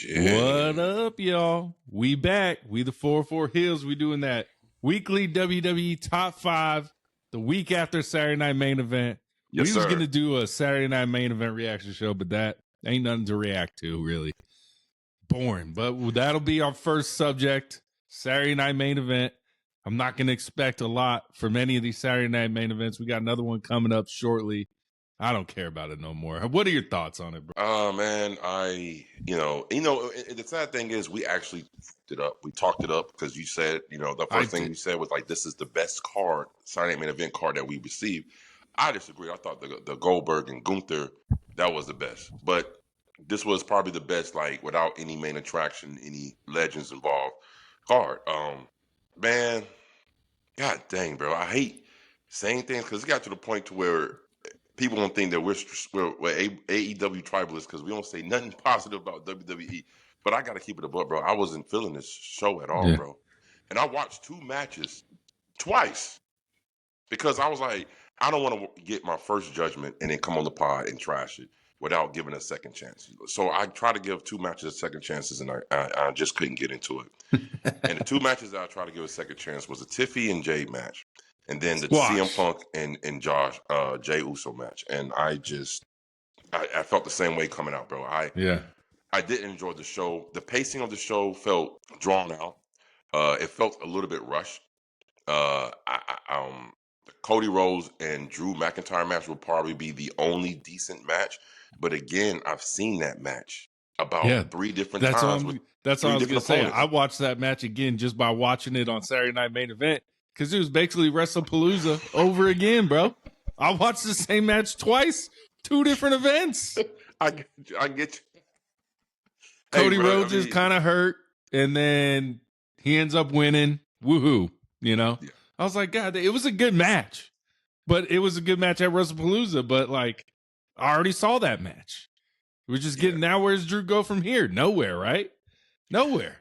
What up, y'all? We back. We the 404 Heelz. We doing that weekly WWE Top 5 the week after Saturday Night Main Event. Yes, we was sir. going to do a Saturday Night Main Event reaction show, but that ain't nothing to react to, really. Boring. But that'll be our first subject, Saturday Night Main Event. I'm not going to expect a lot from any of these Saturday Night Main Events. We got another one coming up shortly. I don't care about it no more. What are your thoughts on it, bro? Man, the sad thing is we actually it up. We talked it up because you said, the first thing you said was like, this is the best card, Saturday Night Main Event card that we received. I disagree. I thought the Goldberg and Gunther, that was the best. But this was probably the best, like, without any main attraction, any legends involved card. Man, god dang, bro. I hate saying things because it got to the point to where people don't think that we're AEW tribalists because we don't say nothing positive about WWE. But I got to keep it above, bro. I wasn't feeling this show at all, bro. And I watched 2 matches twice because I was like, I don't want to get my first judgment and then come on the pod and trash it without giving a second chance. So I tried to give 2 matches second chances, and I just couldn't get into it. And the 2 matches that I tried to give a second chance was a Tiffy and Jade match, and then the CM Punk and Josh Jay Uso match. And I felt the same way coming out, bro. I didn't enjoy the show. The pacing of the show felt drawn out. It felt a little bit rushed. Cody Rhodes and Drew McIntyre match will probably be the only decent match. But again, I've seen that match about 3 different times. That's what I was going to say. I watched that match again just by watching it on Saturday Night Main Event because it was basically WrestlePalooza over again, bro. I watched the same match twice, 2 different events. I get you. Cody Rhodes is kind of hurt, and then he ends up winning. Woohoo, Yeah. I was like, God, it was a good match. But it was a good match at WrestlePalooza, but, like, I already saw that match. We're just getting now. Where's Drew go from here? Nowhere, right? Nowhere.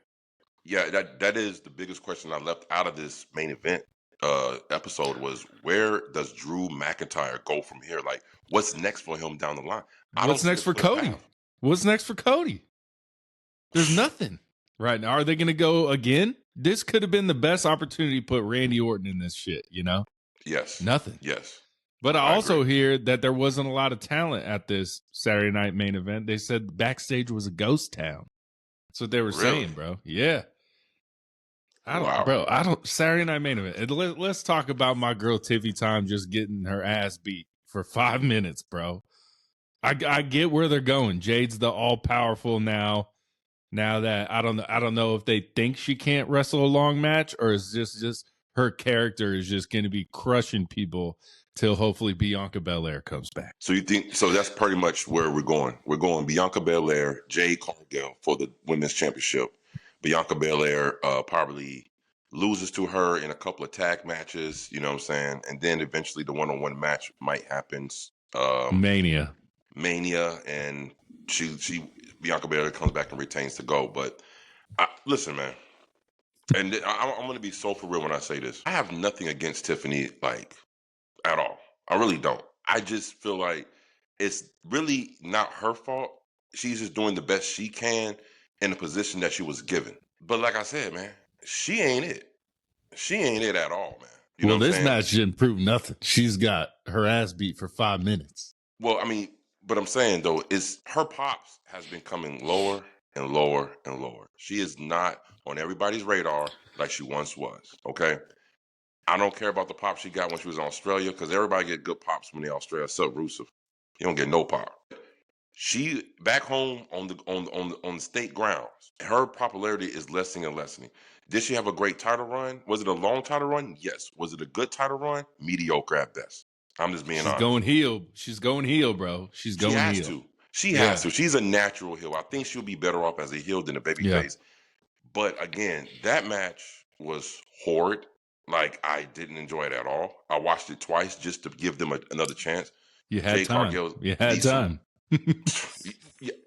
Yeah, that is the biggest question I left out of this main event episode was, where does Drew McIntyre go from here? Like, what's next for him down the line? What's next for Cody? What's next for Cody? There's nothing right now. Are they going to go again? This could have been the best opportunity to put Randy Orton in this shit, Yes. Nothing. Yes. But I also hear that there wasn't a lot of talent at this Saturday Night Main Event. They said backstage was a ghost town. That's what they were saying, bro. Yeah. Saturday Night Main Event. Let's talk about my girl Tiffy Time just getting her ass beat for 5 minutes, bro. I get where they're going. Jade's the all powerful now. Now that I don't know if they think she can't wrestle a long match, or is just her character is just going to be crushing people till hopefully Bianca Belair comes back. So you think that's pretty much where we're going. We're going Bianca Belair, Jade Cargill for the women's championship. Bianca Belair probably loses to her in a couple of tag matches, you know what I'm saying? And then eventually the one-on-one match might happen. Mania, and Bianca Belair comes back and retains the gold. But listen, man, and I'm going to be so for real when I say this. I have nothing against Tiffany, like, at all. I really don't. I just feel like it's really not her fault. She's just doing the best she can in the position that she was given. But like I said, man, she ain't it. She ain't it at all, man. Well, this match didn't prove nothing. She's got her ass beat for 5 minutes. Well, I mean, but I'm saying, though, is her pops has been coming lower and lower and lower. She is not on everybody's radar like she once was, okay? I don't care about the pop she got when she was in Australia, because everybody get good pops when they're in Australia, except Rusev. He don't get no pop. She back home on the state grounds, her popularity is lessening and lessening. Did she have a great title run? Was it a long title run? Yes. Was it a good title run? Mediocre at best. I'm just being honest. She's going heel, bro. She has to. She has to. She's a natural heel. I think she'll be better off as a heel than a babyface. But again, that match was horrid. Like, I didn't enjoy it at all. I watched it twice just to give them another chance. You had time. You had time.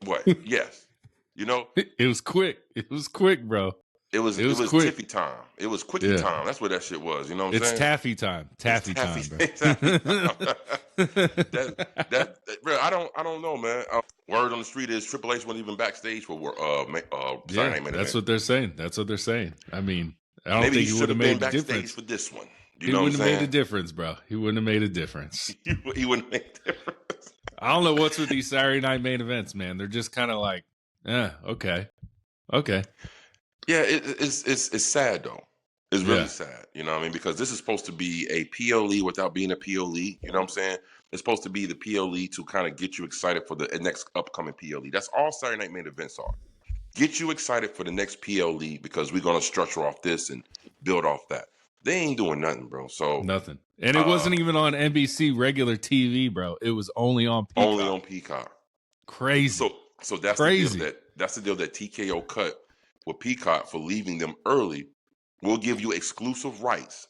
What? Yes. It was quick. It was quick, bro. It was quick. tiffy time. It was quickie time. That's what that shit was. You know what I'm saying? It's taffy time. Taffy time, bro. Taffy time. that bro, I don't know, man. Word on the street is Triple H wasn't even backstage for Saturday Night Main that's Event. what they're saying. That's what they're saying. I mean, I don't Maybe think he would have made a backstage difference for this one. He wouldn't have made a difference, bro. He wouldn't have made a difference. He wouldn't make a difference. I don't know what's with these Saturday Night Main Events, man. They're just kind of like, okay. Yeah, it's sad though. It's really sad, you know what I mean? Because this is supposed to be a PLE without being a PLE, you know what I'm saying? It's supposed to be the PLE to kind of get you excited for the next upcoming PLE. That's all Saturday Night Main Events are. Get you excited for the next PLE because we're going to structure off this and build off that. They ain't doing nothing, bro. So nothing. And it wasn't even on NBC regular TV, bro. It was only on Peacock. Only on Peacock. Crazy. So that's crazy. That's the deal that TKO cut with Peacock for leaving them early. We'll give you exclusive rights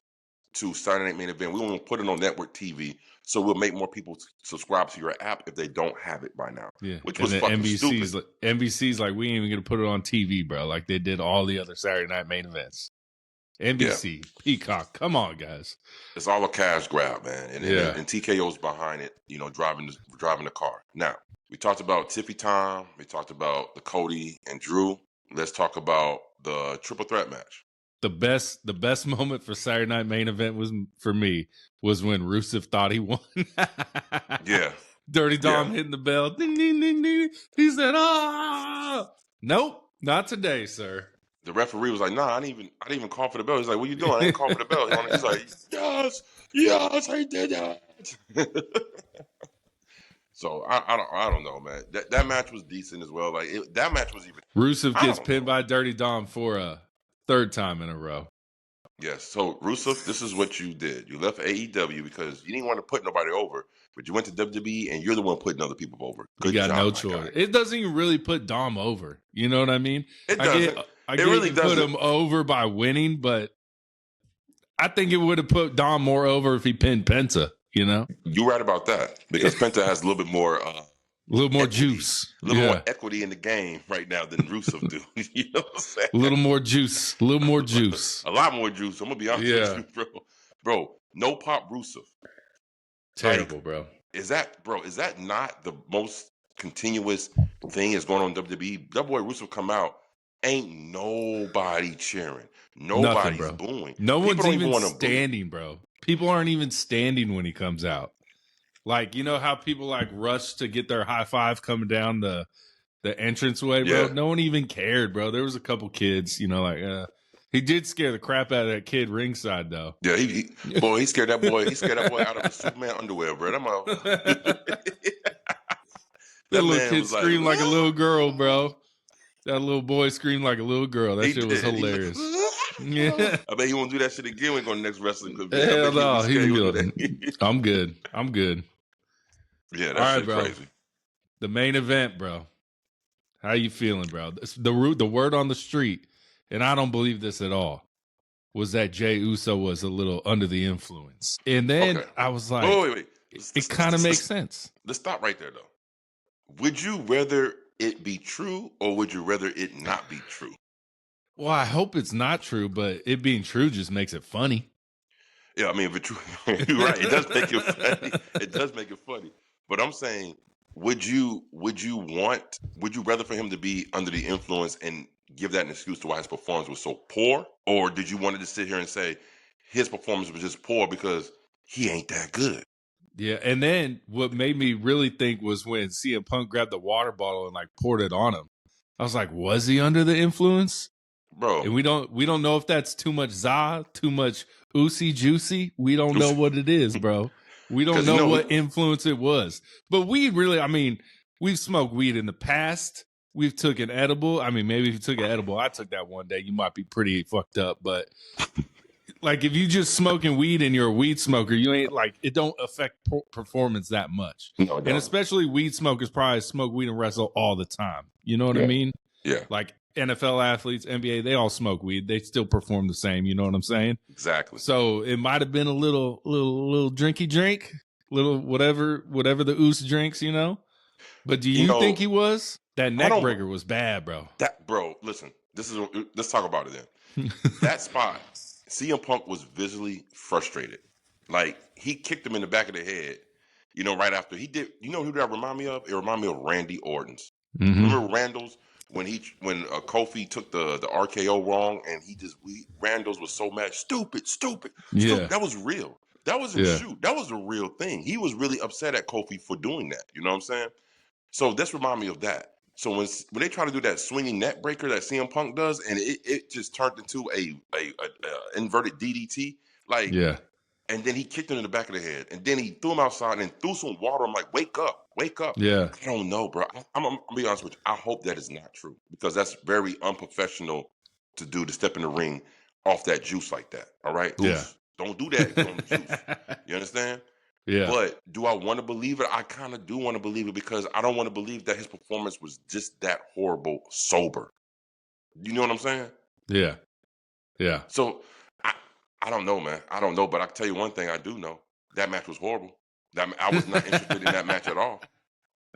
to Saturday Night Main Event. We won't put it on network TV, so we'll make more people subscribe to your app if they don't have it by now. Yeah, which was fucking stupid. NBC's like, we ain't even gonna put it on TV, bro. Like they did all the other Saturday Night Main Events. NBC, Peacock, come on, guys. It's all a cash grab, man. And TKO's behind it, you know, driving the car. Now, we talked about Tiffy Tom. We talked about the Cody and Drew. Let's talk about the triple threat match. The best moment for Saturday Night Main Event was when Rusev thought he won. Yeah. Dirty Dom hitting the bell. Ding, ding, ding, ding. He said, nope, not today, sir. The referee was like, nah, I didn't even call for the bell. He's like, what you doing? I didn't call for the bell. He's like, yes, I did that. So I don't know, man. That match was decent as well. Like that match was even. Rusev gets pinned by Dirty Dom for a third time in a row. Yes. So Rusev, this is what you did. You left AEW because you didn't want to put nobody over, but you went to WWE and you're the one putting other people over. Good you got job, no choice. It doesn't even really put Dom over. You know what I mean? It doesn't. I get really put him over by winning, but I think it would have put Dom more over if he pinned Penta. You know, you're right about that because Penta has a little bit more, juice, a little more equity in the game right now than Rusev do. You know what I'm saying? A little more juice, a little more juice, a lot more juice. I'm gonna be honest with you, bro. No pop Rusev, terrible, bro. Is that not the most continuous thing that's going on in WWE? That boy Rusev come out, ain't nobody cheering, nobody's booing, no one's even standing, bro. People aren't even standing when he comes out. Like, you know how people like rush to get their high five coming down the entranceway, bro? Yeah. No one even cared, bro. There was a couple kids, you know, like he did scare the crap out of that kid ringside, though. Yeah, he scared that boy. He scared that boy out of his Superman underwear, bro. That little kid screamed like a little girl, bro. That little boy screamed like a little girl. That shit was hilarious. Yeah, I bet he won't do that shit again when he go to the next wrestling. Hell no, he can be like, I'm good. Yeah, that's right, bro. Crazy. The main event, bro. How you feeling, bro? The word on the street, and I don't believe this at all, was that Jey Uso was a little under the influence. And then I was like, wait. It kind of makes sense. Let's stop right there, though. Would you rather it be true or would you rather it not be true? Well, I hope it's not true, but it being true just makes it funny. Yeah, I mean, if it's true, you're right. It does make it funny. It does make it funny. But I'm saying, would you rather for him to be under the influence and give that an excuse to why his performance was so poor? Or did you want to sit here and say his performance was just poor because he ain't that good? Yeah, and then what made me really think was when CM Punk grabbed the water bottle and like poured it on him. I was like, was he under the influence? Bro. And we don't know if that's too much za, too much oozy juicy. We don't know what it is, bro. We don't know what influence it was. But weed really, I mean, we've smoked weed in the past. We've took an edible. I mean, maybe if you took an edible, I took that one day, you might be pretty fucked up. But like if you just smoking weed and you're a weed smoker, you ain't like, it don't affect performance that much. No, and especially weed smokers probably smoke weed and wrestle all the time. You know what I mean? Yeah. Like NFL athletes, NBA, they all smoke weed. They still perform the same. You know what I'm saying? Exactly. So it might have been a little drinky drink, little whatever the oos drinks, you know. But do you think he was? That neck breaker was bad, bro. Listen, let's talk about it then. That spot, CM Punk was visually frustrated. Like, he kicked him in the back of the head, right after he did. You know who that remind me of? It remind me of Randy Orton's. Remember Randall's when Kofi took the RKO wrong, and Randall's was so mad, stupid. Yeah. That was real. That wasn't shoot. That was a real thing. He was really upset at Kofi for doing that. You know what I'm saying? So this remind me of that. So when they try to do that swinging net breaker that CM Punk does, and it just turned into a inverted DDT, and then he kicked him in the back of the head, and then he threw him outside and threw some water. I'm like, wake up. Yeah. I don't know, bro. I'm gonna be honest with you. I hope that is not true, because that's very unprofessional to do, to step in the ring off that juice like that. All right? Yeah. Don't do that if you're on the juice. You understand? Yeah. But do I want to believe it? I kind of do want to believe it, because I don't want to believe that his performance was just that horrible sober. You know what I'm saying? Yeah. Yeah. So I don't know, man. I don't know, but I can tell you one thing I do know. That match was horrible. I was not interested in that match at all.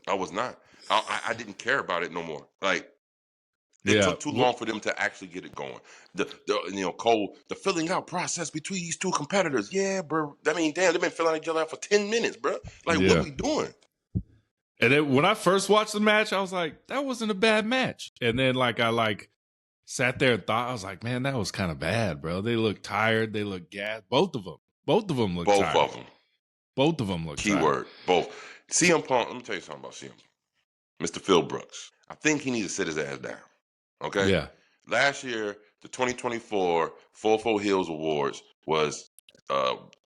I was not. I didn't care about it no more. Like, it took too long for them to actually get it going. Cole, the filling out process between these two competitors. Yeah, bro. I mean, damn, they've been filling each other out for 10 minutes, bro. Like, what are we doing? And then when I first watched the match, I was like, that wasn't a bad match. And then I sat there and thought, I was like, man, that was kind of bad, bro. They look tired. They look gassed. Both of them look tired. Both of them look tired. Keyword, both. CM Punk, let me tell you something about CM Punk. Mr. Phil Brooks. I think he needs to sit his ass down. Okay? Yeah. Last year, the 2024 Heelz Awards was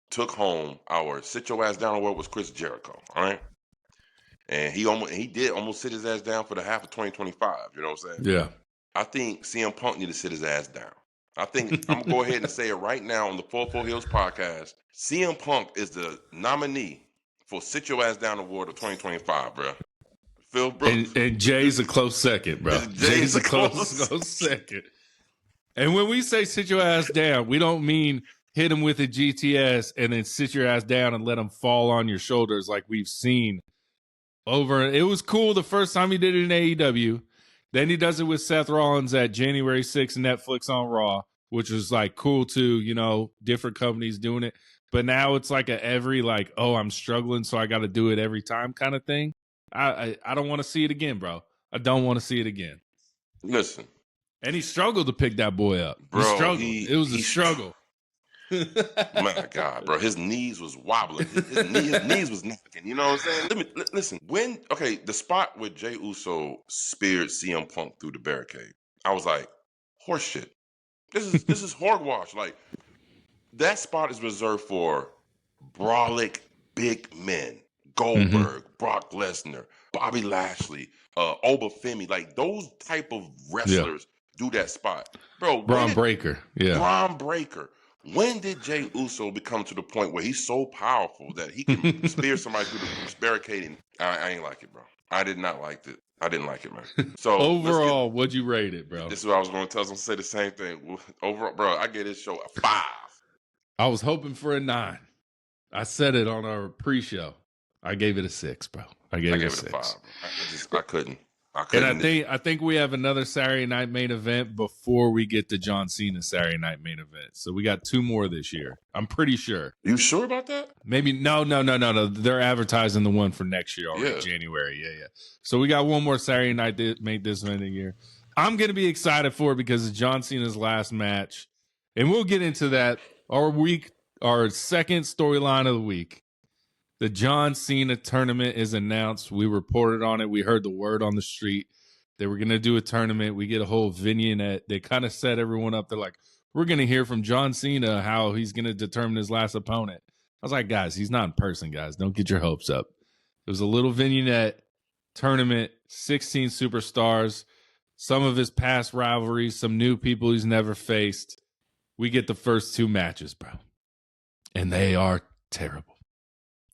took home our Sit Your Ass Down award was Chris Jericho. All right? And he did almost sit his ass down for the half of 2025. You know what I'm saying? Yeah. I think CM Punk need to sit his ass down. I think I'm gonna go ahead and say it right now on the 44 Heelz podcast. CM Punk is the nominee for Sit Your Ass Down award of 2025, bro. Phil Brooks. And Jay's a close second, bro. Jay's a close second. And when we say sit your ass down, we don't mean hit him with a GTS and then sit your ass down and let him fall on your shoulders like we've seen over. It was cool the first time he did it in AEW. Then he does it with Seth Rollins at January 6th, Netflix on Raw, which was like cool too, different companies doing it. But now it's like I'm struggling, so I got to do it every time kind of thing. I don't want to see it again, bro. I don't want to see it again. Listen. And he struggled to pick that boy up. Bro, he struggled. It was a struggle. My God, bro. His knees was wobbling. His knees was knocking. You know what I'm saying? Listen. The spot where Jey Uso speared CM Punk through the barricade, I was like, horseshit. This is hogwash. Like, that spot is reserved for brolic big men. Goldberg, Brock Lesnar, Bobby Lashley, Obafemi, like those type of wrestlers do that spot. Bro, Braun Breaker. Yeah. Braun Breaker. When did Jey Uso become to the point where he's so powerful that he can spear somebody through the barricade? And I ain't like it, bro. I did not like it. I didn't like it, man. So overall, what'd you rate it, bro? This is what I was going to tell. I was going to say the same thing. Overall, bro, I gave this show a 5. I was hoping for a 9. I said it on our pre-show. I gave it a 6, bro. I gave it a 6. 5. I couldn't. And I think we have another Saturday night main event before we get to John Cena's Saturday night main event. So we got 2 more this year. I'm pretty sure. You sure about that? Maybe no. They're advertising the one for next year already, January. Yeah. So we got one more Saturday night that made this event a year. I'm gonna be excited for it because it's John Cena's last match, and we'll get into that. Our second storyline of the week. The John Cena tournament is announced. We reported on it. We heard the word on the street. They were going to do a tournament. We get a whole vignette. They kind of set everyone up. They're like, we're going to hear from John Cena how he's going to determine his last opponent. I was like, guys, he's not in person, guys. Don't get your hopes up. It was a little vignette tournament, 16 superstars, some of his past rivalries, some new people he's never faced. We get the first 2 matches, bro. And they are terrible.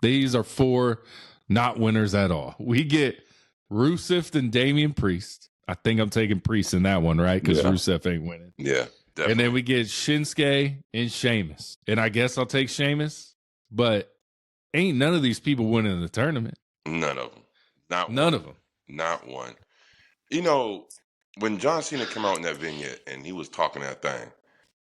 These are 4 not winners at all. We get Rusev and Damian Priest. I think I'm taking Priest in that one, right? Because Rusev ain't winning. Yeah, definitely. And then we get Shinsuke and Sheamus. And I guess I'll take Sheamus, but ain't none of these people winning the tournament. None of them. None of them. Not one. You know, when John Cena came out in that vignette and he was talking that thing,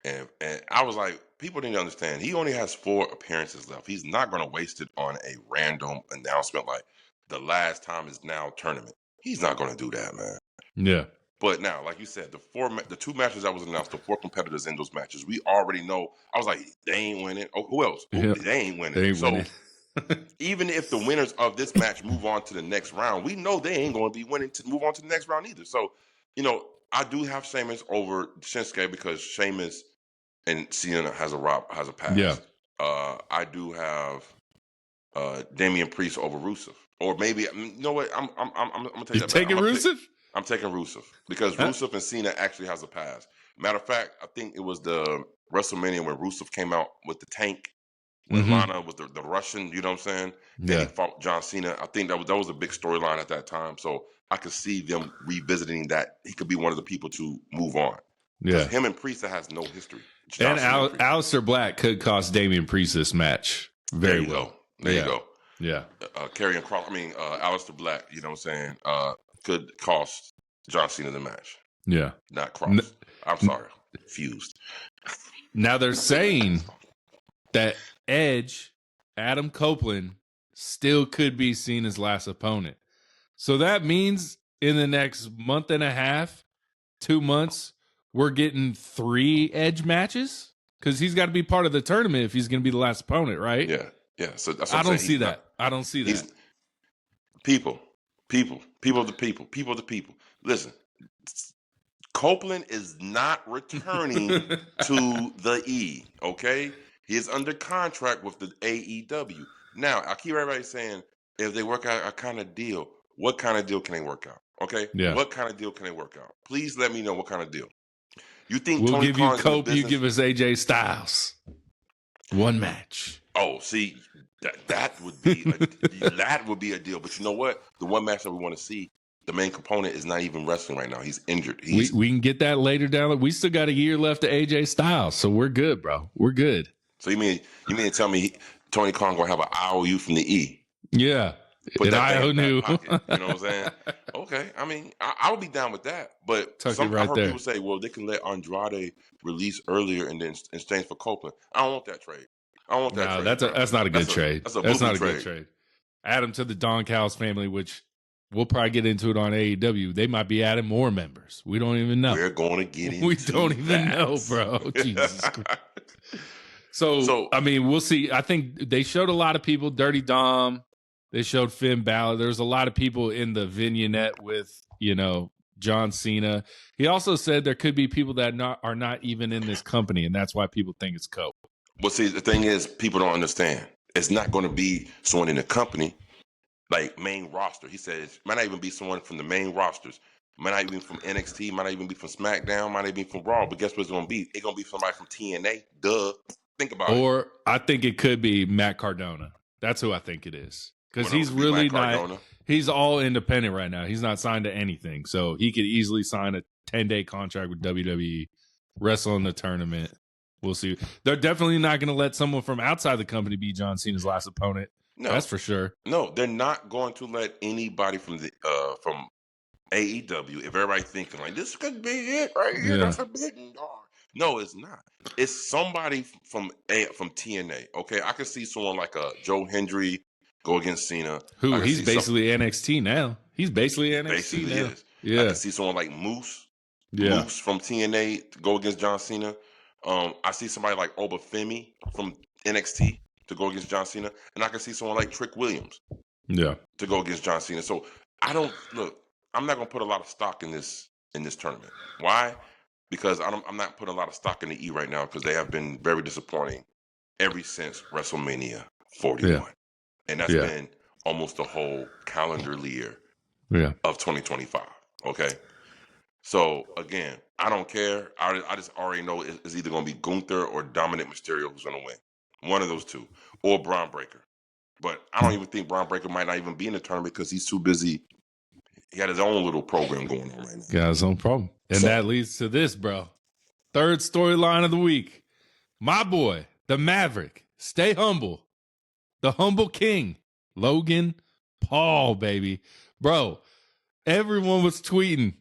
and I was like, people didn't understand. He only has 4 appearances left. He's not going to waste it on a random announcement like the last time is now tournament. He's not going to do that, man. Yeah. But now, like you said, the 2 matches that was announced, the 4 competitors in those matches, we already know. I was like, they ain't winning. Oh, who else? Yeah. They ain't winning. They ain't so winning. even if the winners of this match move on to the next round, we know they ain't going to be winning to move on to the next round either. So, I do have Sheamus over Shinsuke because Sheamus and Cena has a pass. Yeah. I do have Damian Priest over Rusev, or maybe you know what? I'm gonna take that back. Taking Rusev? I'm taking Rusev because Rusev and Cena actually has a pass. Matter of fact, I think it was the WrestleMania when Rusev came out with the tank when Lana was the Russian. You know what I'm saying? Then he fought John Cena. I think that was a big storyline at that time. So I could see them revisiting that. He could be one of the people to move on. Because him and Priest has no history. And Aleister Black could cost Damian Priest this match very well. There you go. Yeah. Karrion Kross, Aleister Black, you know what I'm saying, could cost John Cena the match. Yeah. Not Kross. I'm sorry. Fused. Now they're saying that Edge, Adam Copeland, still could be Cena's last opponent. So that means in the next month and a half, 2 months, we're getting 3 Edge matches? Because he's got to be part of the tournament if he's going to be the last opponent, right? Yeah. So that's I what don't see that. I don't see that. People of the people. Listen, Copeland is not returning to the E, okay? He is under contract with the AEW. Now, I keep everybody saying, if they work out a kind of deal, what kind of deal can they work out? Okay? Yeah. What kind of deal can they work out? Please let me know what kind of deal. You think we'll Tony give Khan's you Cope, you give us AJ Styles. 1 match. Oh, see, that would be that would be a deal. But you know what? The one match that we want to see, the main component is not even wrestling right now. He's injured. We can get that later down. We still got a year left to AJ Styles, so we're good, bro. We're good. So you mean to tell me Tony Khan gonna have an IOU from the E? Yeah. Put that IO knew. You know what I'm saying? Okay. I mean, I would be down with that. But I heard people say, well, they can let Andrade release earlier and then exchange for Copeland. I don't want that trade. I don't want that trade. That's not a good trade. That's not a good trade. Add him to the Don Callis family, which we'll probably get into it on AEW. They might be adding more members. We don't even know. We're going to get into We don't even know, bro. Jesus Christ. So, I mean, we'll see. I think they showed a lot of people. Dirty Dom. They showed Finn Balor. There's a lot of people in the vignette with, John Cena. He also said there could be people that are not even in this company, and that's why people think it's Cope. Well, see, the thing is, people don't understand. It's not going to be someone in the company, like main roster. He said it might not even be someone from the main rosters. Might not even from NXT. Might not even be from SmackDown. Might not even be from Raw. But guess what it's going to be? It's going to be somebody from TNA. Duh. Think about it. Or I think it could be Matt Cardona. That's who I think it is. Because he's really not. He's all independent right now. He's not signed to anything. So he could easily sign a 10-day contract with WWE, wrestle in the tournament. We'll see. They're definitely not going to let someone from outside the company be John Cena's last opponent. No, that's for sure. No, they're not going to let anybody from the from AEW. If everybody thinking like this could be it right here, that's a big dog. No, it's not. It's somebody from TNA. Okay, I can see someone like Joe Hendry go against Cena. Who he's basically NXT now. He's basically NXT basically now. Is. Yeah, I can see someone like Moose. Yeah. Moose from TNA to go against John Cena. I see somebody like Obafemi from NXT to go against John Cena, and I can see someone like Trick Williams, to go against John Cena. So I'm not going to put a lot of stock in this tournament. Why? Because I'm not putting a lot of stock in the E right now because they have been very disappointing ever since WrestleMania 41, and that's been almost the whole calendar year of 2025. Okay. So, again, I don't care. I just already know it's either going to be Gunther or Dominic Mysterio who's going to win. One of those two. Or Braun Breaker. But I don't even think Braun Breaker might not even be in the tournament because he's too busy. He got his own little program going on right now. Got his own problem. And that leads to this, bro. Third storyline of the week. My boy, the Maverick. Stay humble. The humble king. Logan Paul, baby. Bro. Everyone was tweeting,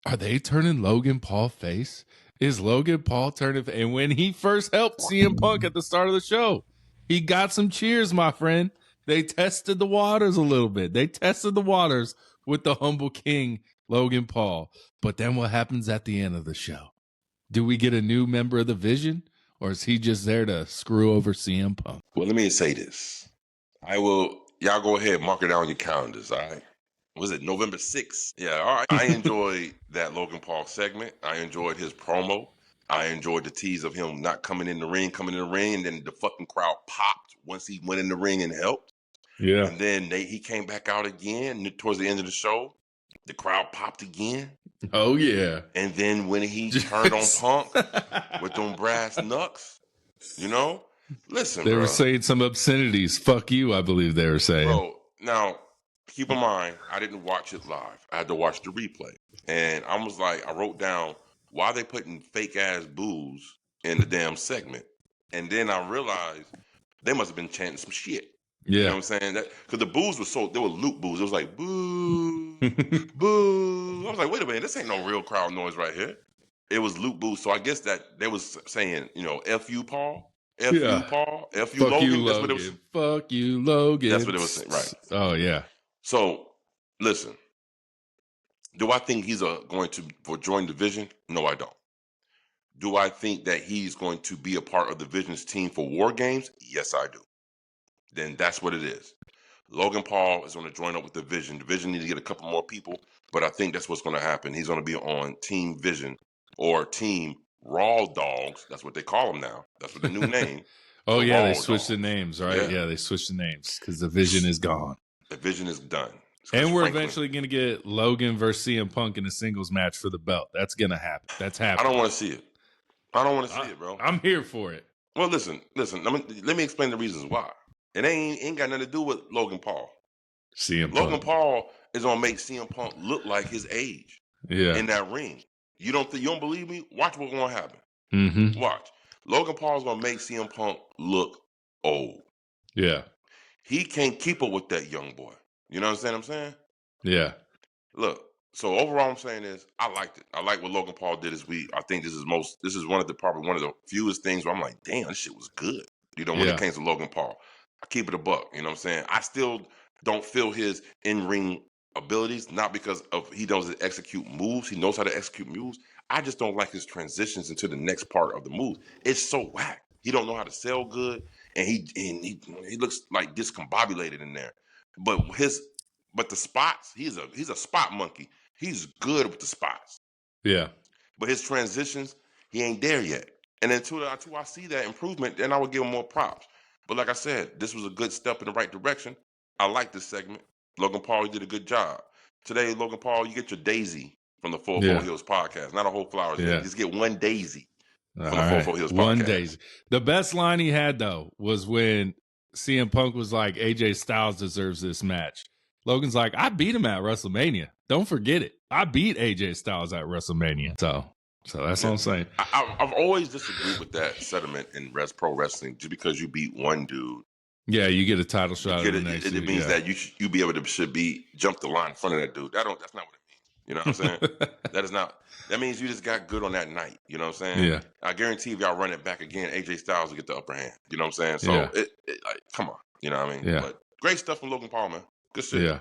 are they turning Logan Paul face? Is Logan Paul turning? And when he first helped CM Punk at the start of the show, he got some cheers, my friend. They tested the waters a little bit. They tested the waters with the humble king, Logan Paul. But then what happens at the end of the show? Do we get a new member of the Vision, or is he just there to screw over CM Punk? Well, let me say this. Y'all go ahead, mark it down on your calendars, all right? Was it November 6th? Yeah, all right. I enjoyed that Logan Paul segment. I enjoyed his promo. I enjoyed the tease of him not coming in the ring, and then the fucking crowd popped once he went in the ring and helped. Yeah. And then he came back out again towards the end of the show. The crowd popped again. Oh, yeah. And then when he turned on Punk with them brass knucks, you know? Listen, They were saying some obscenities. Fuck you, I believe they were saying. Bro, now, keep in mind, I didn't watch it live. I had to watch the replay. And I was like, I wrote down, why are they putting fake-ass boos in the damn segment? And then I realized they must have been chanting some shit. Yeah. You know what I'm saying? Because the boos they were loop boos. It was like, boo, boo. I was like, wait a minute, this ain't no real crowd noise right here. It was loop boos. So I guess that they was saying, F you, Paul. F you, Paul. F you, Fuck Logan. You, Logan. That's what it was. Fuck you, Logan. That's what it was saying, right. Oh, yeah. So, listen. Do I think he's going to join the Vision? No, I don't. Do I think that he's going to be a part of the Vision's team for War Games? Yes, I do. Then that's what it is. Logan Paul is going to join up with the Vision. The Vision needs to get a couple more people, but I think that's what's going to happen. He's going to be on Team Vision or Team Raw Dogs. That's what they call them now. That's what the new name. Oh, the yeah, Raw they switched Dogs. the names, right? Yeah, they switched the names because the Vision is gone. The Vision is done. And we're eventually going to get Logan versus CM Punk in a singles match for the belt. That's going to happen. That's happening. I don't want to see it. I don't want to see it, bro. I'm here for it. Well, listen. Let me explain the reasons why. It ain't got nothing to do with Logan Paul. Logan Paul is gonna make CM Punk look like his age. Yeah. In that ring. You don't believe me? Watch what's gonna happen. Mm-hmm. Watch. Logan Paul's gonna make CM Punk look old. Yeah. He can't keep up with that young boy. You know what I'm saying? Yeah. Look. So overall, I'm saying is I liked it. I like what Logan Paul did this week. I think this is probably one of the fewest things where I'm like, damn, this shit was good. When it came to Logan Paul. I keep it a buck. You know what I'm saying? I still don't feel his in-ring abilities, not because of he doesn't execute moves. He knows how to execute moves. I just don't like his transitions into the next part of the move. It's so whack. He don't know how to sell good, and he looks like discombobulated in there. But the spots, he's a spot monkey. He's good with the spots. Yeah. But his transitions, he ain't there yet. And until I see that improvement, then I would give him more props. But like I said, this was a good step in the right direction. I like this segment. Logan Paul, you did a good job. Today, Logan Paul, you get your daisy from the 4-4 Heelz podcast. Not a whole flowers. Yeah. Just get one daisy from the 4-4 Heelz podcast. One daisy. The best line he had, though, was when CM Punk was like, AJ Styles deserves this match. Logan's like, I beat him at WrestleMania. Don't forget it. I beat AJ Styles at WrestleMania. So that's what I'm saying. I've always disagreed with that sentiment in pro wrestling. Just because you beat one dude, yeah, you get a title shot. It means that you be able to jump the line in front of that dude. That's not what it means. You know what I'm saying? That is not. That means you just got good on that night. You know what I'm saying? Yeah. I guarantee if y'all run it back again, AJ Styles will get the upper hand. You know what I'm saying? So come on. You know what I mean? Yeah. But great stuff from Logan Paul, man. Good shit. Yeah.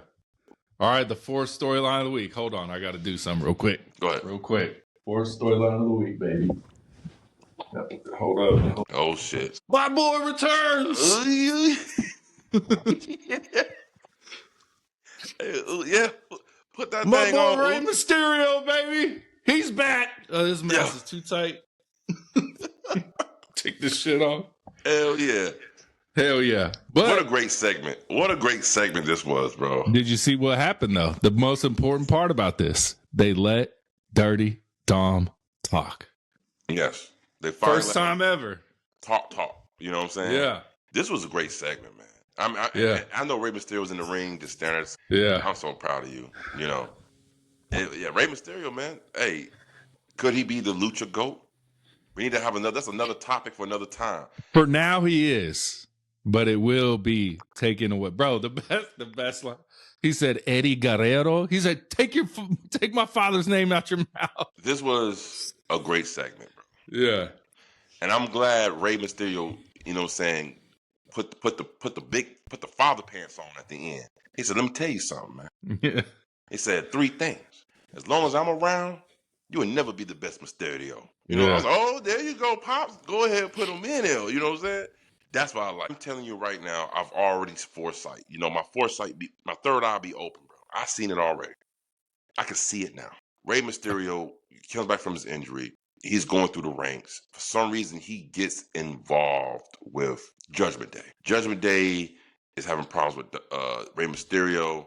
All right, the fourth storyline of the week. Hold on, I got to do something real quick. Go ahead. Real quick. Fourth storyline of the week, baby. Hold up. Oh, shit. My boy returns! Yeah. Put that My thing boy on. Rey Mysterio, baby. He's back. This mask is too tight. Take this shit off. Hell yeah. Hell yeah. But what a great segment. What a great segment this was, bro. Did you see what happened, though? The most important part about this, they let Dirty Dom talk. Yes. They First time ever. Talk. You know what I'm saying? Yeah. This was a great segment, man. I know Rey Mysterio was in the ring just staring at us. Yeah. I'm so proud of you. You know. Rey Mysterio, man. Hey, could he be the Lucha GOAT? We need to have that's another topic for another time. For now, he is. but it will be taken away. Bro, the best line. He said, Eddie Guerrero. He said, take my father's name out your mouth. This was a great segment, bro. Yeah. And I'm glad Rey Mysterio, you know what I'm saying, put the father pants on at the end. He said, let me tell you something, man. Yeah. He said 3 things. As long as I'm around, you will never be the best Mysterio. You know, I was like, oh, there you go, Pops. Go ahead and put him in there. You know what I'm saying? That's what I like. I'm telling you right now, I've already foresight. You know, my third eye be open, bro. I seen it already. I can see it now. Rey Mysterio comes back from his injury. He's going through the ranks. For some reason, he gets involved with Judgment Day. Judgment Day is having problems with Rey Mysterio.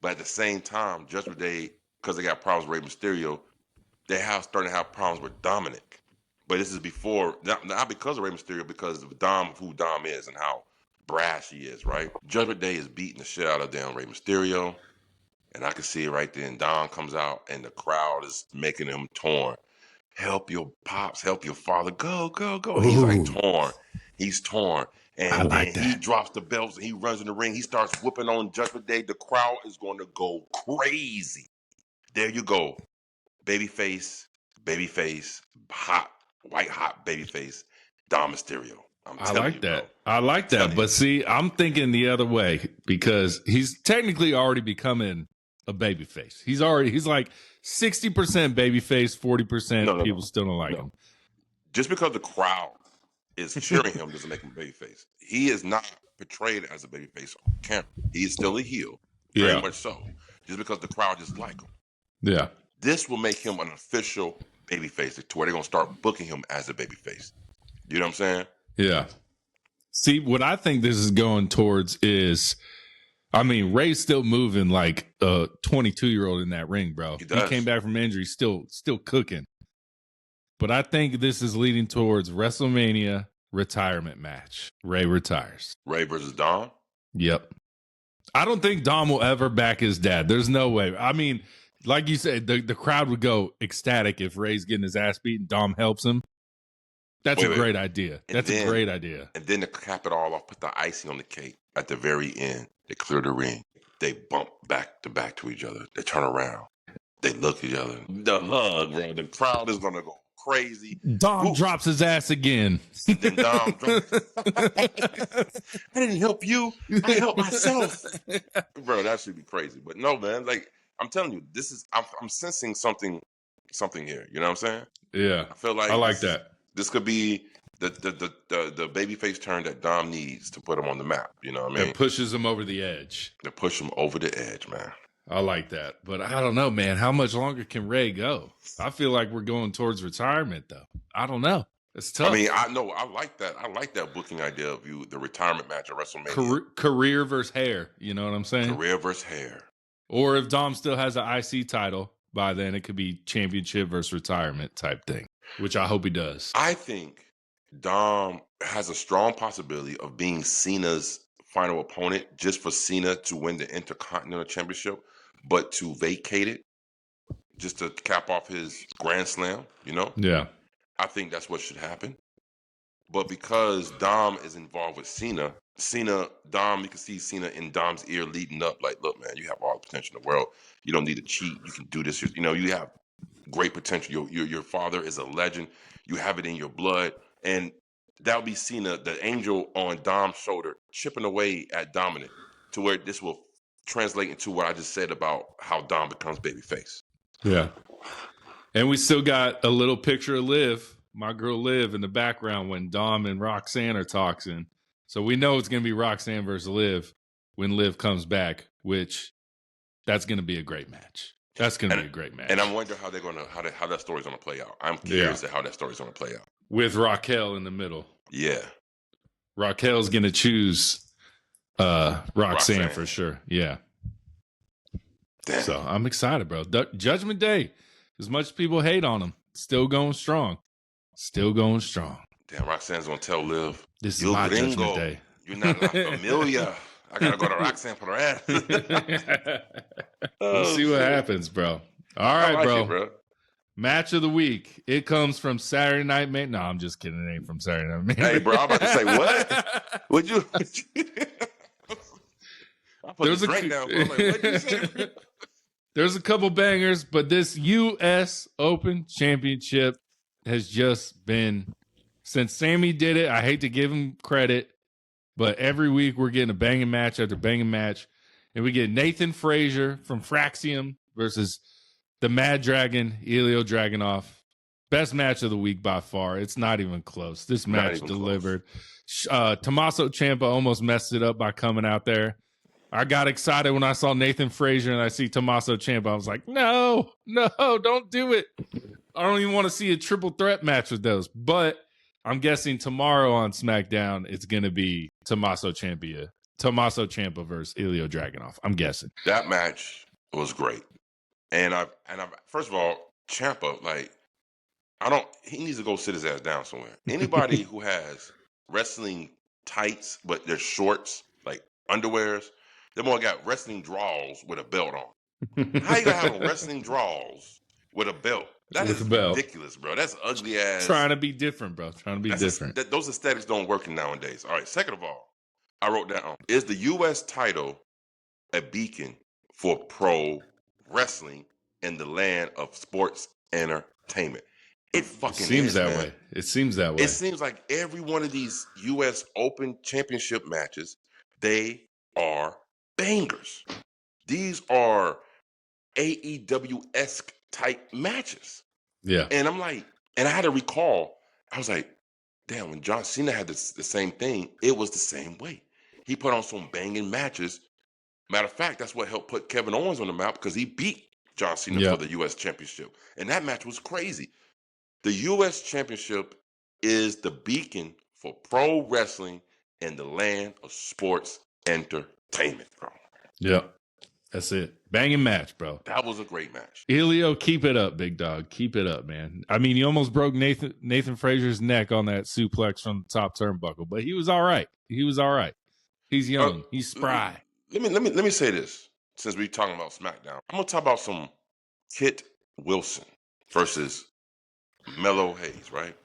But at the same time, Judgment Day, because they got problems with Rey Mysterio, starting to have problems with Dominic. But this is before, not because of Rey Mysterio, because of who Dom is and how brash he is, right? Judgment Day is beating the shit out of damn Rey Mysterio. And I can see it right there. And Dom comes out and the crowd is making him torn. Help your pops, help your father. Go, go, go. He's like torn. He's torn. And then he drops the belts and he runs in the ring. He starts whooping on Judgment Day. The crowd is going to go crazy. There you go. Babyface, hot, white hot babyface, Dom Mysterio. I like that. I like that. But see, I'm thinking the other way because he's technically already becoming a babyface. He's like 60% babyface, 40% people still don't like him. Just because the crowd is cheering him doesn't make him a babyface. He is not portrayed as a babyface on camera. He is still a heel, very much so. Just because the crowd just like him. Yeah. This will make him an official babyface to where they're going to start booking him as a babyface. You know what I'm saying? Yeah. See, what I think this is going towards is, I mean, Ray's still moving like a 22-year-old in that ring, bro. He came back from injury, still cooking. But I think this is leading towards WrestleMania retirement match. Ray retires. Ray versus Dom? Yep. I don't think Dom will ever back his dad. There's no way. I mean, like you said, the crowd would go ecstatic if Ray's getting his ass beat and Dom helps him. That's a great idea. That's a great idea. And then to cap it all off, put the icing on the cake at the very end. They clear the ring. They bump back to each other. They turn around. They look at each other. The hug, bro. The crowd is going to go crazy. Dom drops his ass again. Then Dom drops. I didn't help you. I helped myself. Bro, that should be crazy. But no, man. Like, I'm telling you, this is, I'm sensing something here. You know what I'm saying? Yeah. I feel like I like that. This could be the babyface turn that Dom needs to put him on the map. You know what I mean? It pushes him over the edge. To push him over the edge, man. I like that. But I don't know, man. How much longer can Ray go? I feel like we're going towards retirement, though. I don't know. It's tough. I mean, I know. I like that. I like that booking idea of the retirement match at WrestleMania. Career versus hair. You know what I'm saying? Career versus hair. Or if Dom still has an IC title, by then it could be championship versus retirement type thing, which I hope he does. I think Dom has a strong possibility of being Cena's final opponent just for Cena to win the Intercontinental Championship, but to vacate it just to cap off his Grand Slam, you know? Yeah. I think that's what should happen. But because Dom is involved with Cena, Dom, you can see Cena in Dom's ear leading up like, look, man, you have all the potential in the world. You don't need to cheat. You can do this. You know, you have great potential. Your father is a legend. You have it in your blood. And that'll be Cena, the angel on Dom's shoulder, chipping away at Dominic to where this will translate into what I just said about how Dom becomes babyface. Yeah. And we still got a little picture of Liv, my girl Liv, in the background when Dom and Roxanne are talking. So we know it's going to be Roxanne versus Liv when Liv comes back, which that's going to be a great match. That's going to be a great match. And I'm wondering how that story's going to play out. I'm curious to how that story's going to play out. With Raquel in the middle. Yeah. Raquel's going to choose Roxanne for sure. Yeah. Damn. So I'm excited, bro. Judgment Day, as much as people hate on him, still going strong. Still going strong. Damn, Roxanne's going to tell Liv, this is my Judgment Day. You're not La Familia. I got to go to Roxanne for her ass. We'll see what happens, bro. All right, I like bro. It, bro. Match of the week. It comes from Saturday Night Man. No, I'm just kidding. It ain't from Saturday Night Man. Hey, bro, I'm about to say, what? Would you? I put the drink down. Bro. I'm like, what'd you say? Bro? There's a couple bangers, but this U.S. Open Championship has just been, since Sammy did it, I hate to give him credit, but every week we're getting a banging match after banging match. And we get Nathan Frazier from Fraxium versus the Mad Dragon, Elio Dragunov. Best match of the week by far. It's not even close. This match delivered. Tommaso Ciampa almost messed it up by coming out there. I got excited when I saw Nathan Frazier and I see Tommaso Ciampa. I was like, no, don't do it. I don't even want to see a triple threat match with those. But I'm guessing tomorrow on SmackDown, it's going to be Tommaso Ciampa versus Elio Dragunov. I'm guessing. That match was great. And I first of all, Ciampa, like, he needs to go sit his ass down somewhere. Anybody who has wrestling tights, but they're shorts, like underwears, them all got wrestling draws with a belt on. How you gonna have a wrestling draws with a belt? That is ridiculous, bro. That's ugly ass. Trying to be different, bro. Trying to be different. Those aesthetics don't work nowadays. All right, second of all, I wrote down, is the U.S. title a beacon for pro wrestling in the land of sports entertainment? It fucking seems is, that man. way. It seems that way. It seems like every one of these U.S. Open Championship matches, they are bangers. These are AEW-esque type matches. Yeah. And I'm like, and I had to recall, I was like, damn, when John Cena had the same thing, it was the same way. He put on some banging matches. Matter of fact, that's what helped put Kevin Owens on the map, because he beat John Cena for the U.S. Championship. And that match was crazy. The U.S. Championship is the beacon for pro wrestling in the land of sports entertainment, bro. Yeah, that's it. Banging match, bro. That was a great match. Elio, keep it up, big dog. Keep it up, man. I mean, he almost broke Nathan Frazier's neck on that suplex from the top turnbuckle, but he was all right. He's young. He's spry. Let me say this. Since we're talking about SmackDown, I'm gonna talk about some Kit Wilson versus Mello Hayes, right?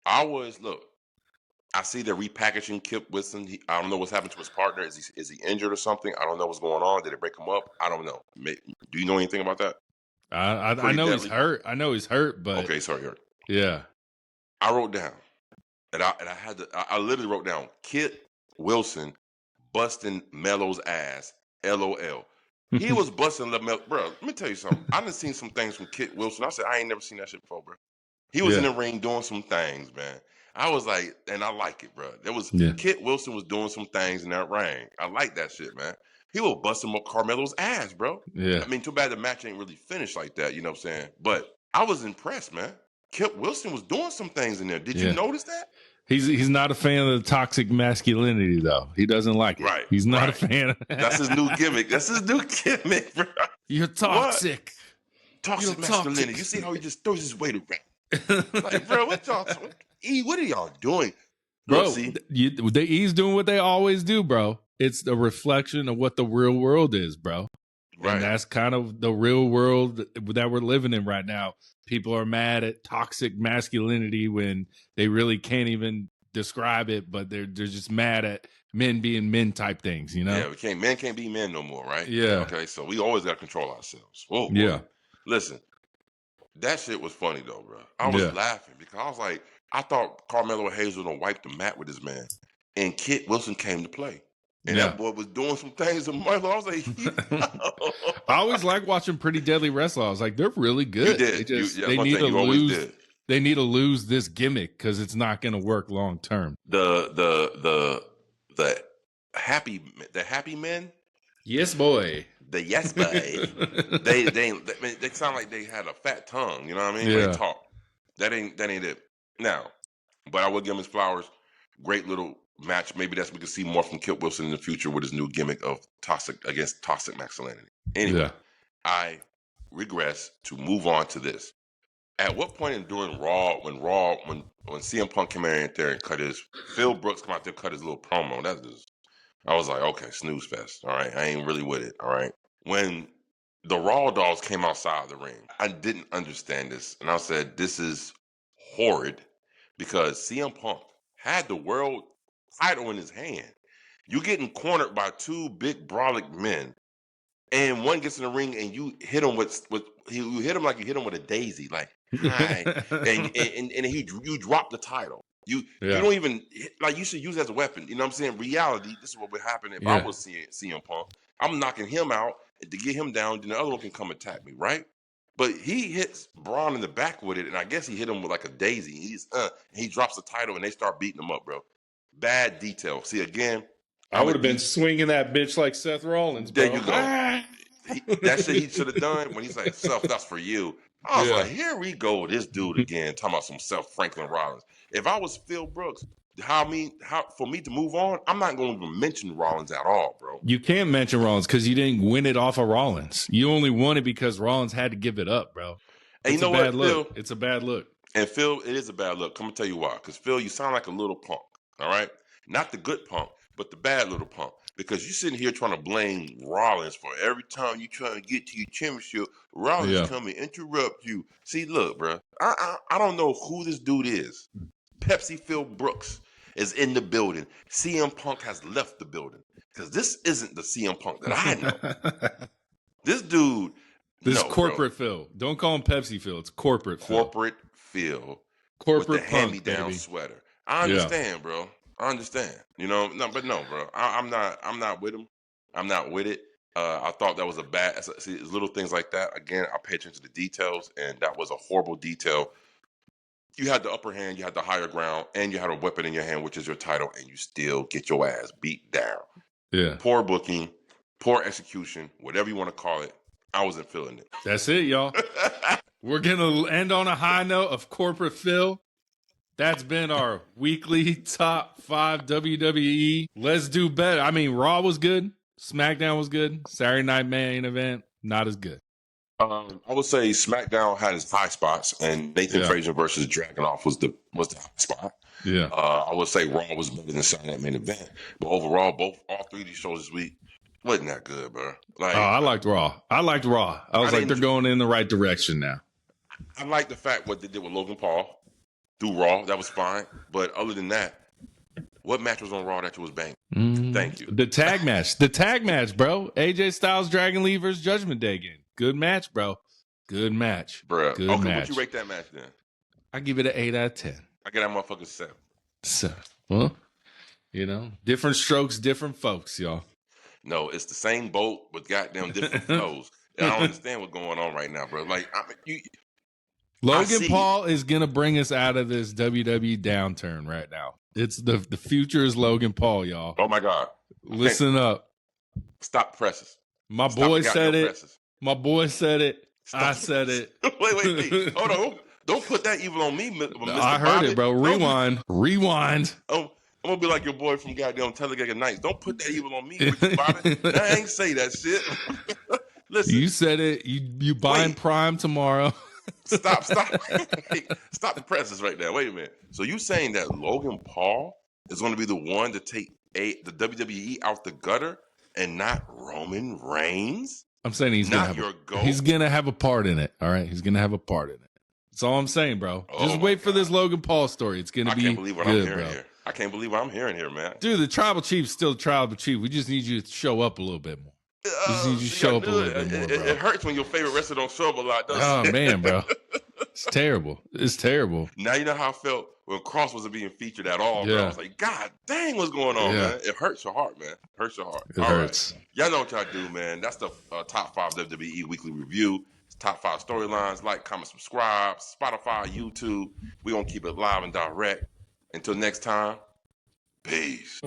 I see they're repackaging Kit Wilson. I don't know what's happened to his partner. Is he injured or something? I don't know what's going on. Did it break him up? I don't know. Do you know anything about that? I know he's hurt. I know he's hurt, but okay, sorry, hurt. Yeah. I wrote down, and I literally wrote down Kit Wilson busting Mello's ass. LOL. He was busting Melo. Bro, let me tell you something. I done seen some things from Kit Wilson. I said, I ain't never seen that shit before, bro. He was in the ring doing some things, man. I was like, and I like it, bro. Kit Wilson was doing some things in that ring. I like that shit, man. He was busting Carmelo's ass, bro. Yeah. I mean, too bad the match ain't really finished like that, you know what I'm saying? But I was impressed, man. Kit Wilson was doing some things in there. Did you notice that? He's not a fan of the toxic masculinity, though. He doesn't like it. Right. He's not a fan. That's his new gimmick. Bro. You're toxic. What? Toxic masculinity. You see how he just throws his weight around? Like, bro, what y'all talking? What are y'all doing? Bro, he's doing what they always do, bro. It's a reflection of what the real world is, bro. Right. And that's kind of the real world that we're living in right now. People are mad at toxic masculinity when they really can't even describe it, but they're just mad at men being men type things, you know? Yeah, men can't be men no more, right? Yeah. Okay, so we always got to control ourselves. Whoa, yeah. Boy. Listen, that shit was funny though, bro. I was laughing because I was like, I thought Carmelo Hayes was going to wipe the mat with this man, and Kit Wilson came to play. And that boy was doing some things to Marlo. I was like, I always like watching Pretty Deadly Wrestling. I was like, they're really good. You did. They need to lose. They need to lose this gimmick because it's not going to work long term. The happy men. Yes, boy. The yes boy. they sound like they had a fat tongue. You know what I mean? Yeah. They talk. That ain't it. Now, but I will give him his flowers. Great little match. Maybe we can see more from Kit Wilson in the future with his new gimmick of toxic masculinity. Anyway, I regress to move on to this. At what point during Raw, when CM Punk came in there and Phil Brooks come out there and cut his little promo, I was like, okay, snooze fest. All right, I ain't really with it. All right, when the Raw dogs came outside the ring. I didn't understand this, and I said, "This is horrid," because CM Punk had the world title in his hand. You're getting cornered by two big brolic men, and one gets in the ring, and you hit him you hit him like you hit him with a daisy, like hi, and you drop the title. You don't even like you should use it as a weapon. You know what I'm saying? Reality, this is what would happen if I was CM Punk. I'm knocking him out to get him down, then the other one can come attack me, right? But he hits Braun in the back with it, and I guess he hit him with like a daisy. He drops the title, and they start beating him up, bro. Bad detail. See, again, I would have been swinging that bitch like Seth Rollins, bro. There you go. That shit he should have done when he's like, Seth, that's for you. I was like, here we go, this dude again, talking about some Seth Franklin Rollins. If I was Phil Brooks, how for me to move on, I'm not going to even mention Rollins at all, bro. You can't mention Rollins because you didn't win it off of Rollins. You only won it because Rollins had to give it up, bro. And you know what, Phil? It's a bad look. And Phil, it is a bad look. I'm going to tell you why. Because, Phil, you sound like a little punk, all right? Not the good punk, but the bad little punk. Because you're sitting here trying to blame Rollins for every time you try to get to your championship, Rollins come and interrupt you. See, look, bro, I don't know who this dude is. Pepsi Phil Brooks is in the building. CM Punk has left the building. Because this isn't the CM Punk that I know. This dude. This corporate Phil. Don't call him Pepsi Phil. It's corporate Phil. Corporate Phil. Corporate with the hand-me-down sweater. I understand, bro. I understand. You know, no, bro. I'm not with him. I'm not with it. I thought that was a bad. See, little things like that. Again, I pay attention to the details, and that was a horrible detail. You had the upper hand, you had the higher ground, and you had a weapon in your hand, which is your title, and you still get your ass beat down. Yeah. Poor booking, poor execution, whatever you want to call it. I wasn't feeling it. That's it, y'all. We're gonna end on a high note of corporate Phil. That's been our weekly top 5 WWE. Let's do better. I mean, Raw was good. SmackDown was good. Saturday Night main event, not as good. I would say SmackDown had its high spots, and Nathan Frazier versus Dragunov was the high spot. Yeah. I would say Raw was better than Saturday Night main event, but overall, all three of these shows this week wasn't that good, bro. Like, I liked Raw. I was like, they're going in the right direction now. I like the fact what they did with Logan Paul through Raw. That was fine. But other than that, what match was on Raw that you was banging? Thank you. The tag match. The tag match, bro. AJ Styles, Dragon Lee versus Judgment Day again. Good match, bro. Good match. Bro. Good okay, match. What you rate that match then? I give it an 8 out of 10. I get that motherfucker 7. So, well, you know, different strokes, different folks, y'all. No, it's the same boat with goddamn different flows. I don't understand what's going on right now, bro. Like, Logan Paul is gonna bring us out of this WWE downturn right now. It's the future is Logan Paul, y'all. Oh my God! Listen up. Stop presses. My boy said it. My boy said it. I said it. Wait. Hold on. Don't put that evil on me, Mr. I heard it, bro. Rewind. Oh, I'm gonna be like your boy from goddamn Talladega Nights. Don't put that evil on me, Ricky Bobby. I ain't say that shit. Listen, you said it. You buying Prime tomorrow. Stop the presses right there. Wait a minute. So you saying that Logan Paul is going to be the one to take the WWE out the gutter and not Roman Reigns? I'm saying he's gonna have a part in it. All right, he's gonna have a part in it. That's all I'm saying, bro. Just wait for this Logan Paul story. It's gonna be. I can't believe what I'm hearing here. I can't believe what I'm hearing here, man. Dude, the tribal chief's still the tribal chief. We just need you to show up a little bit more. It hurts when your favorite wrestler don't show up a lot, doesn't it? Oh, man, bro. It's terrible. It's terrible. Now you know how I felt when Cross wasn't being featured at all, bro. I was like, God dang, what's going on, man? It hurts your heart, man. Hurts your heart. It hurts. Right. Y'all know what y'all do, man. That's the top 5 WWE weekly review. It's top 5 storylines. Like, comment, subscribe. Spotify, YouTube. We're going to keep it live and direct. Until next time, peace.